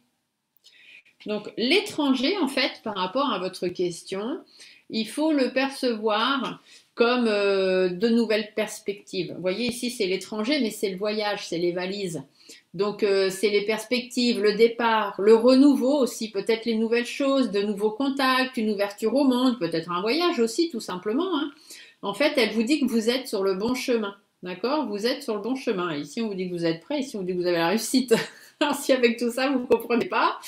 Donc, l'étranger, en fait, par rapport à votre question, il faut le percevoir comme de nouvelles perspectives. Vous voyez, ici, c'est l'étranger, mais c'est le voyage, c'est les valises. Donc, c'est les perspectives, le départ, le renouveau aussi, peut-être les nouvelles choses, de nouveaux contacts, une ouverture au monde, peut-être un voyage aussi, tout simplement. Hein. En fait, elle vous dit que vous êtes sur le bon chemin. D'accord? Vous êtes sur le bon chemin. Ici, on vous dit que vous êtes prêt, ici, on vous dit que vous avez la réussite. Alors, si avec tout ça, vous ne comprenez pas,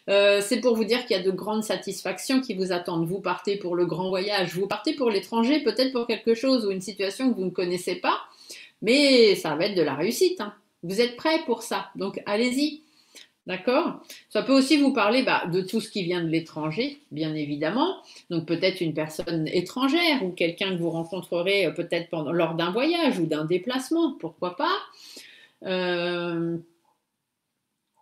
c'est pour vous dire qu'il y a de grandes satisfactions qui vous attendent. Vous partez pour le grand voyage, vous partez pour l'étranger, peut-être pour quelque chose ou une situation que vous ne connaissez pas, mais ça va être de la réussite, hein. Vous êtes prêt pour ça, donc allez-y. D'accord? Ça peut aussi vous parler de tout ce qui vient de l'étranger, bien évidemment. Donc peut-être une personne étrangère ou quelqu'un que vous rencontrerez peut-être lors d'un voyage ou d'un déplacement, pourquoi pas. Euh,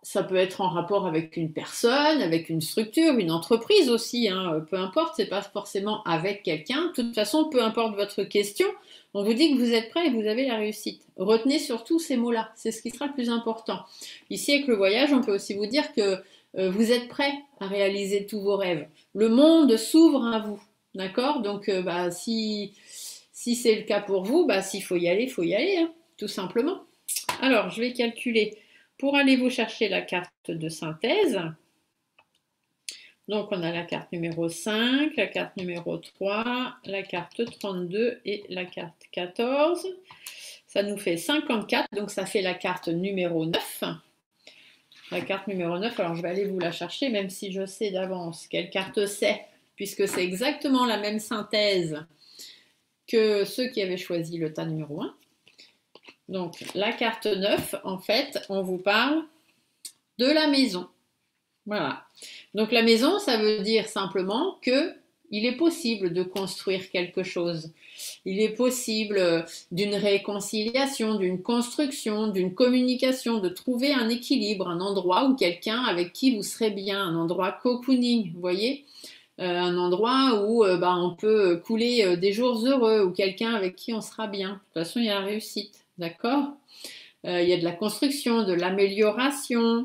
Ça peut être en rapport avec une personne, avec une structure, une entreprise aussi, hein, peu importe, c'est pas forcément avec quelqu'un. De toute façon, peu importe votre question, on vous dit que vous êtes prêt et que vous avez la réussite. Retenez surtout ces mots-là, c'est ce qui sera le plus important. Ici, avec le voyage, on peut aussi vous dire que vous êtes prêt à réaliser tous vos rêves. Le monde s'ouvre à vous, d'accord? Donc, si c'est le cas pour vous, s'il faut y aller, hein, tout simplement. Alors, je vais calculer. Pour aller vous chercher la carte de synthèse, donc on a la carte numéro 5, la carte numéro 3, la carte 32 et la carte 14. Ça nous fait 54, donc ça fait la carte numéro 9. La carte numéro 9, alors je vais aller vous la chercher, même si je sais d'avance quelle carte c'est, puisque c'est exactement la même synthèse que ceux qui avaient choisi le tas numéro 1. Donc, la carte 9, en fait, on vous parle de la maison. Voilà. Donc, la maison, ça veut dire simplement que il est possible de construire quelque chose. Il est possible d'une réconciliation, d'une construction, d'une communication, de trouver un équilibre, un endroit où quelqu'un avec qui vous serez bien, un endroit cocooning, vous voyez, un endroit où on peut couler des jours heureux, ou quelqu'un avec qui on sera bien. De toute façon, il y a la réussite. D'accord? Il y a de la construction, de l'amélioration.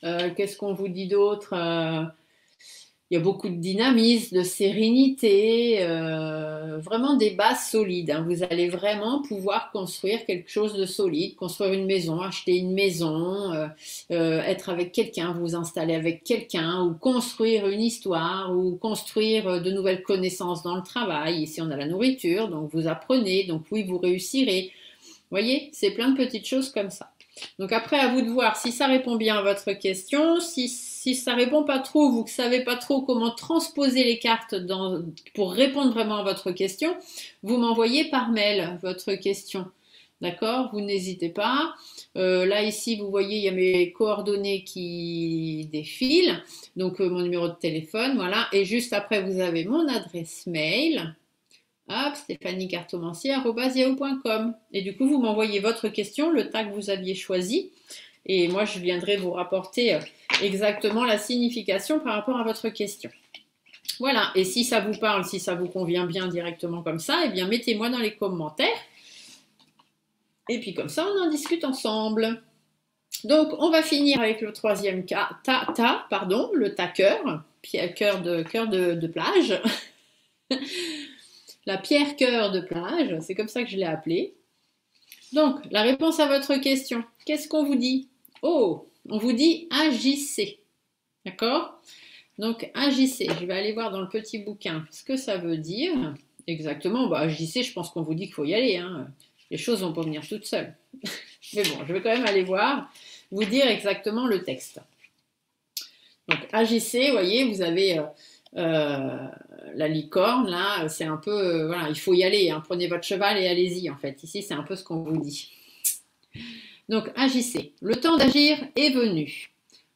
Qu'est-ce qu'on vous dit d'autre? Il y a beaucoup de dynamisme, de sérénité, vraiment des bases solides, hein. Vous allez vraiment pouvoir construire quelque chose de solide, construire une maison, acheter une maison, être avec quelqu'un, vous installer avec quelqu'un, ou construire une histoire, ou construire de nouvelles connaissances dans le travail. Ici, on a la nourriture, donc vous apprenez, donc oui, vous réussirez. Vous voyez, c'est plein de petites choses comme ça. Donc après, à vous de voir si ça répond bien à votre question. Si ça répond pas trop, vous ne savez pas trop comment transposer les cartes pour répondre vraiment à votre question, vous m'envoyez par mail votre question. D'accord? Vous n'hésitez pas. Là, ici, vous voyez, il y a mes coordonnées qui défilent. Donc, mon numéro de téléphone, voilà. Et juste après, vous avez mon adresse mail. Hop, stéphaniecartomancier@yahoo.com. Et du coup, vous m'envoyez votre question, le tas que vous aviez choisi. Et moi, je viendrai vous rapporter exactement la signification par rapport à votre question. Voilà. Et si ça vous parle, si ça vous convient bien directement comme ça, eh bien, mettez-moi dans les commentaires. Et puis, comme ça, on en discute ensemble. Donc, on va finir avec le troisième cas, le tas cœur, cœur de plage. La pierre cœur de plage, c'est comme ça que je l'ai appelée. Donc, la réponse à votre question, qu'est-ce qu'on vous dit? Oh, on vous dit agissez. D'accord? Donc, agissez. Je vais aller voir dans le petit bouquin ce que ça veut dire. Exactement, agissez, je pense qu'on vous dit qu'il faut y aller, hein. Les choses vont pas venir toutes seules. Mais bon, je vais quand même aller voir, vous dire exactement le texte. Donc, agissez, vous voyez, vous avez la licorne, là, c'est un peu, voilà, il faut y aller, hein, prenez votre cheval et allez-y, en fait. Ici, c'est un peu ce qu'on vous dit. Donc, agissez. Le temps d'agir est venu.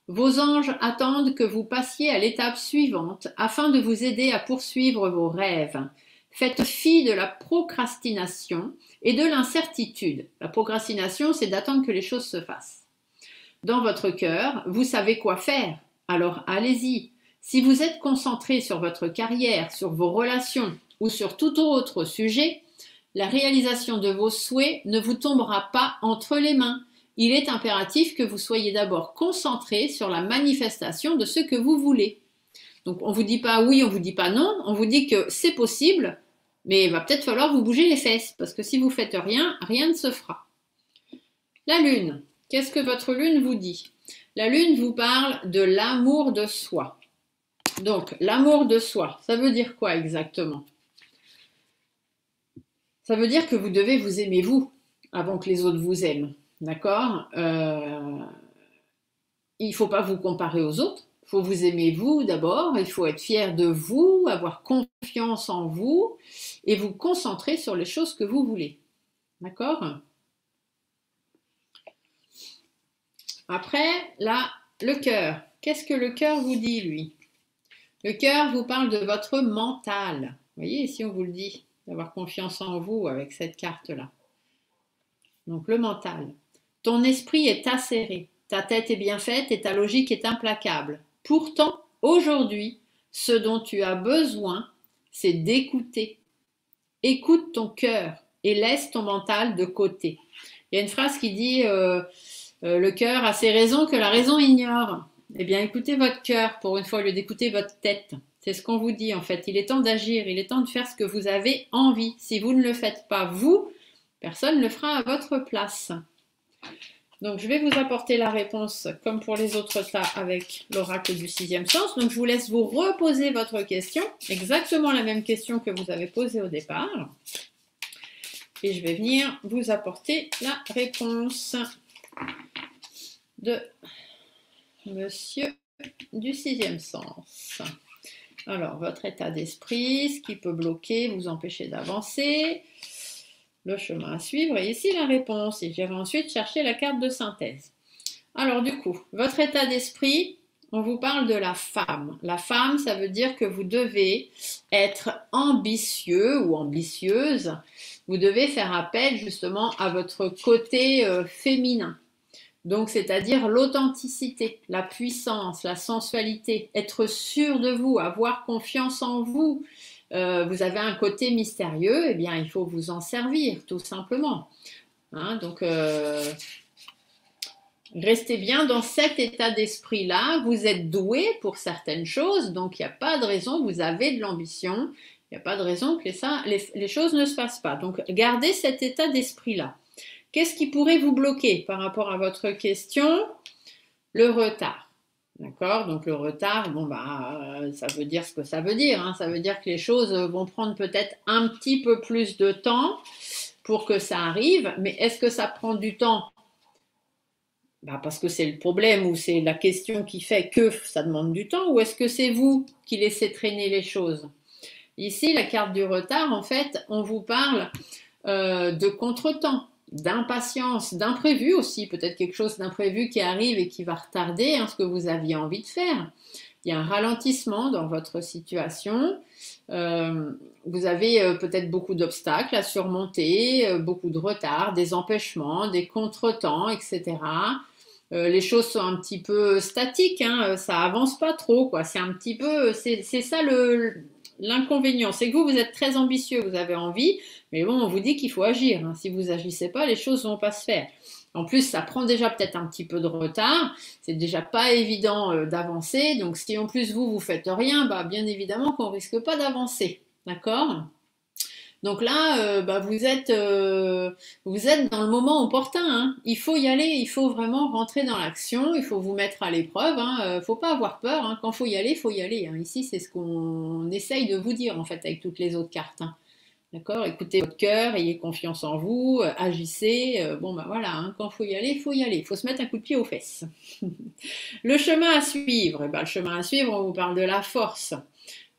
Vos anges attendent que vous passiez à l'étape suivante afin de vous aider à poursuivre vos rêves. Faites fi de la procrastination et de l'incertitude. La procrastination, c'est d'attendre que les choses se fassent. Dans votre cœur, vous savez quoi faire, alors allez-y. Si vous êtes concentré sur votre carrière, sur vos relations ou sur tout autre sujet, la réalisation de vos souhaits ne vous tombera pas entre les mains. Il est impératif que vous soyez d'abord concentré sur la manifestation de ce que vous voulez. Donc on ne vous dit pas oui, on ne vous dit pas non, on vous dit que c'est possible, mais il va peut-être falloir vous bouger les fesses, parce que si vous faites rien, rien ne se fera. La lune, qu'est-ce que votre lune vous dit? La lune vous parle de l'amour de soi. Donc, l'amour de soi, ça veut dire quoi exactement? Ça veut dire que vous devez vous aimer vous avant que les autres vous aiment. D'accord? Il ne faut pas vous comparer aux autres. Il faut vous aimer vous d'abord. Il faut être fier de vous, avoir confiance en vous et vous concentrer sur les choses que vous voulez. D'accord? Après, là, le cœur. Qu'est-ce que le cœur vous dit, lui? Le cœur vous parle de votre mental. Vous voyez, ici, on vous le dit, d'avoir confiance en vous avec cette carte-là. Donc, le mental. Ton esprit est acéré, ta tête est bien faite et ta logique est implacable. Pourtant, aujourd'hui, ce dont tu as besoin, c'est d'écouter. Écoute ton cœur et laisse ton mental de côté. Il y a une phrase qui dit le cœur a ses raisons que la raison ignore. Eh bien, écoutez votre cœur pour une fois au lieu d'écouter votre tête. C'est ce qu'on vous dit en fait. Il est temps d'agir, il est temps de faire ce que vous avez envie. Si vous ne le faites pas vous, personne ne le fera à votre place. Donc, je vais vous apporter la réponse comme pour les autres tas avec l'oracle du sixième sens. Donc, je vous laisse vous reposer votre question, exactement la même question que vous avez posée au départ. Et je vais venir vous apporter la réponse de Monsieur du sixième sens. Alors, votre état d'esprit, ce qui peut bloquer, vous empêcher d'avancer, le chemin à suivre, et ici la réponse. Et j'irai ensuite chercher la carte de synthèse. Alors, du coup, votre état d'esprit, on vous parle de la femme. La femme, ça veut dire que vous devez être ambitieux ou ambitieuse. Vous devez faire appel justement à votre côté féminin. Donc, c'est-à-dire l'authenticité, la puissance, la sensualité, être sûr de vous, avoir confiance en vous. Vous avez un côté mystérieux, eh bien, il faut vous en servir, tout simplement. Hein, donc, restez bien dans cet état d'esprit-là. Vous êtes doué pour certaines choses, donc il n'y a pas de raison, vous avez de l'ambition, il n'y a pas de raison que les choses ne se passent pas. Donc, gardez cet état d'esprit-là. Qu'est-ce qui pourrait vous bloquer par rapport à votre question? Le retard. D'accord? Donc le retard, bon ça veut dire ce que ça veut dire. Hein. Ça veut dire que les choses vont prendre peut-être un petit peu plus de temps pour que ça arrive. Mais est-ce que ça prend du temps? Parce que c'est le problème ou c'est la question qui fait que ça demande du temps, ou est-ce que c'est vous qui laissez traîner les choses? Ici, la carte du retard, en fait, on vous parle de contretemps, d'impatience, d'imprévu aussi, peut-être quelque chose d'imprévu qui arrive et qui va retarder ce que vous aviez envie de faire. Il y a un ralentissement dans votre situation. Vous avez peut-être beaucoup d'obstacles à surmonter, beaucoup de retard, des empêchements, des contretemps, etc. Les choses sont un petit peu statiques, ça avance pas trop, quoi. C'est un petit peu, c'est ça l'inconvénient, c'est que vous êtes très ambitieux, vous avez envie, mais bon, on vous dit qu'il faut agir. Hein. Si vous agissez pas, les choses vont pas se faire. En plus, ça prend déjà peut-être un petit peu de retard. C'est déjà pas évident d'avancer. Donc, si en plus vous faites rien, bien évidemment qu'on risque pas d'avancer. D'accord? Donc là, vous êtes dans le moment opportun. Hein. Il faut y aller, il faut vraiment rentrer dans l'action, il faut vous mettre à l'épreuve. Faut pas avoir peur. Hein. Quand faut y aller, il faut y aller. Hein. Ici, c'est ce qu'on essaye de vous dire en fait avec toutes les autres cartes. Hein. D'accord? Écoutez votre cœur, ayez confiance en vous, agissez. Voilà, quand faut y aller, il faut y aller. Il faut se mettre un coup de pied aux fesses. Le chemin à suivre. Le chemin à suivre, on vous parle de la force.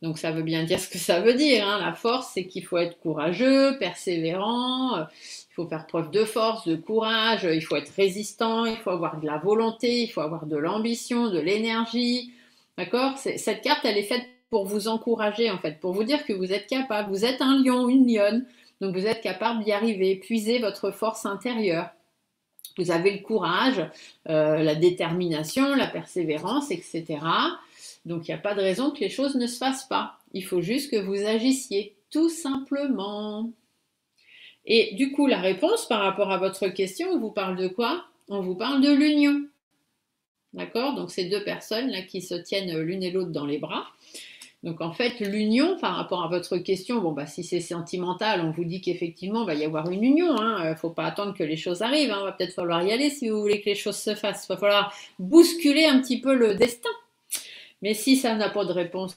Donc ça veut bien dire ce que ça veut dire. Hein. La force, c'est qu'il faut être courageux, persévérant, il faut faire preuve de force, de courage, il faut être résistant, il faut avoir de la volonté, il faut avoir de l'ambition, de l'énergie. D'accord? Cette carte, elle est faite pour vous encourager, en fait, pour vous dire que vous êtes capable, vous êtes un lion, une lionne, donc vous êtes capable d'y arriver, puiser votre force intérieure. Vous avez le courage, la détermination, la persévérance, etc. Donc, il n'y a pas de raison que les choses ne se fassent pas. Il faut juste que vous agissiez, tout simplement. Et du coup, la réponse par rapport à votre question, on vous parle de quoi? On vous parle de l'union. D'accord? Donc, c'est deux personnes là qui se tiennent l'une et l'autre dans les bras. Donc, en fait, l'union, par rapport à votre question, si c'est sentimental, on vous dit qu'effectivement, il va y avoir une union. Il ne faut pas attendre que les choses arrivent. Il va peut-être falloir y aller si vous voulez que les choses se fassent. Il va falloir bousculer un petit peu le destin. Mais si ça n'a pas de réponse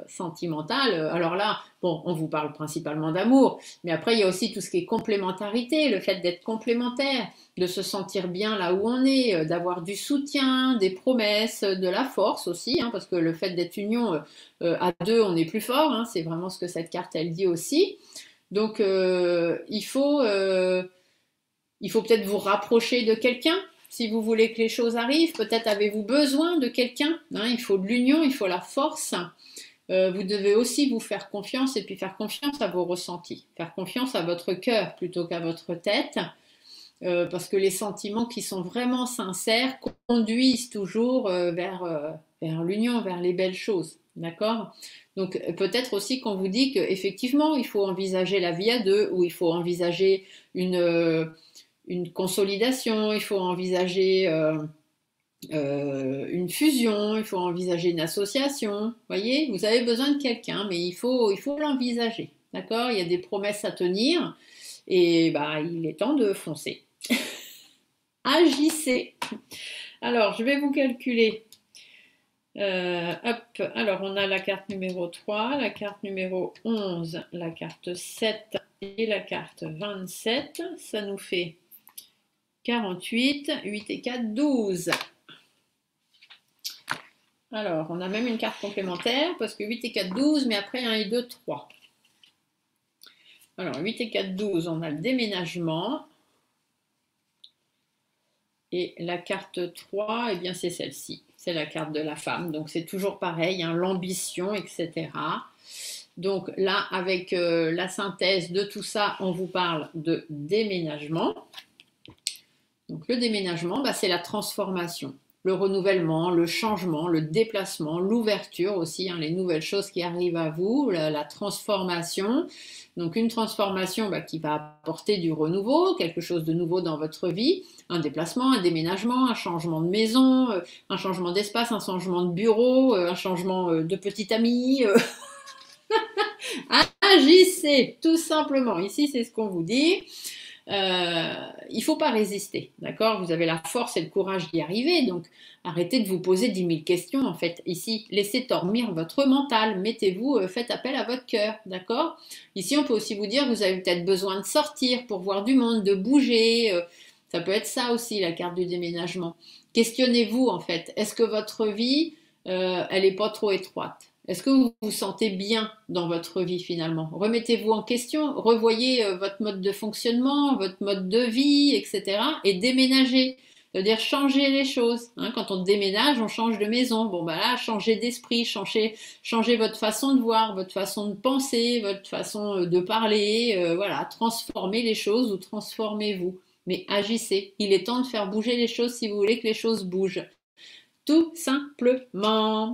sentimentale, alors là, bon, on vous parle principalement d'amour, mais après il y a aussi tout ce qui est complémentarité, le fait d'être complémentaire, de se sentir bien là où on est, d'avoir du soutien, des promesses, de la force aussi, hein, parce que le fait d'être union à deux, on est plus fort, hein, c'est vraiment ce que cette carte elle dit aussi. Donc il faut peut-être vous rapprocher de quelqu'un si vous voulez que les choses arrivent. Peut-être avez-vous besoin de quelqu'un, hein, il faut de l'union, il faut la force. Vous devez aussi vous faire confiance et puis faire confiance à vos ressentis, faire confiance à votre cœur plutôt qu'à votre tête, parce que les sentiments qui sont vraiment sincères conduisent toujours vers l'union, vers les belles choses. D'accord? Donc peut-être aussi qu'on vous dit qu'effectivement il faut envisager la vie à deux, ou il faut envisager une consolidation, il faut envisager une fusion, il faut envisager une association. Voyez, vous avez besoin de quelqu'un, mais il faut l'envisager. D'accord? Il y a des promesses à tenir et bah, il est temps de foncer. Agissez. Alors, je vais vous calculer. Hop, alors on a la carte numéro 3, la carte numéro 11, la carte 7 et la carte 27. Ça nous fait 48, 8 et 4, 12. Alors, on a même une carte complémentaire, parce que 8 et 4, 12, mais après 1 et 2, 3. Alors, 8 et 4, 12, on a le déménagement. Et la carte 3, eh bien, c'est celle-ci. C'est la carte de la femme. Donc, c'est toujours pareil, hein, l'ambition, etc. Donc, là, avec la synthèse de tout ça, on vous parle de déménagement. Donc, le déménagement, bah, c'est la transformation, le renouvellement, le changement, le déplacement, l'ouverture aussi, hein, les nouvelles choses qui arrivent à vous, la transformation. Donc une transformation qui va apporter du renouveau, quelque chose de nouveau dans votre vie, un déplacement, un déménagement, un changement de maison, un changement d'espace, un changement de bureau, un changement de petit ami. Agissez, tout simplement. Ici, c'est ce qu'on vous dit. Il ne faut pas résister, d'accord? Vous avez la force et le courage d'y arriver, donc arrêtez de vous poser 10 000 questions, en fait. Ici, laissez dormir votre mental, mettez-vous, faites appel à votre cœur, d'accord? Ici, on peut aussi vous dire, vous avez peut-être besoin de sortir pour voir du monde, de bouger, ça peut être ça aussi, la carte du déménagement. Questionnez-vous, en fait, est-ce que votre vie, elle n'est pas trop étroite? Est-ce que vous vous sentez bien dans votre vie finalement? Remettez-vous en question, revoyez votre mode de fonctionnement, votre mode de vie, etc. Et déménagez, c'est-à-dire changer les choses. Hein, quand on déménage, on change de maison. Bon, bah là, changez d'esprit, changez votre façon de voir, votre façon de penser, votre façon de parler. Voilà, transformez les choses ou transformez-vous. Mais agissez. Il est temps de faire bouger les choses si vous voulez que les choses bougent. Tout simplement.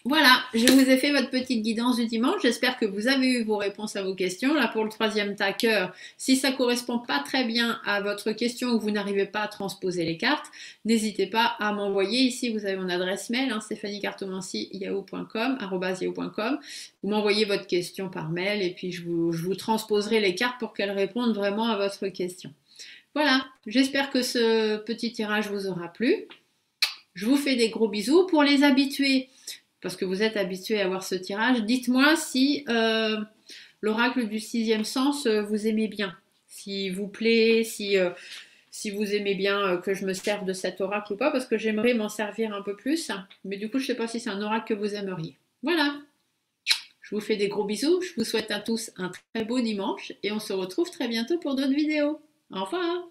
Voilà, je vous ai fait votre petite guidance du dimanche. J'espère que vous avez eu vos réponses à vos questions. Là, pour le troisième taqueur, si ça ne correspond pas très bien à votre question ou vous n'arrivez pas à transposer les cartes, n'hésitez pas à m'envoyer. Ici, vous avez mon adresse mail, hein, stéphaniecartomancy@yahoo.com. Vous m'envoyez votre question par mail et puis je vous transposerai les cartes pour qu'elles répondent vraiment à votre question. Voilà, j'espère que ce petit tirage vous aura plu. Je vous fais des gros bisous. Pour les habitués, parce que vous êtes habitués à voir ce tirage, dites-moi si l'oracle du sixième sens vous aimez bien, s'il vous plaît, si vous aimez bien que je me serve de cet oracle ou pas, parce que j'aimerais m'en servir un peu plus, mais du coup je ne sais pas si c'est un oracle que vous aimeriez. Voilà, je vous fais des gros bisous, je vous souhaite à tous un très beau dimanche et on se retrouve très bientôt pour d'autres vidéos. Au revoir.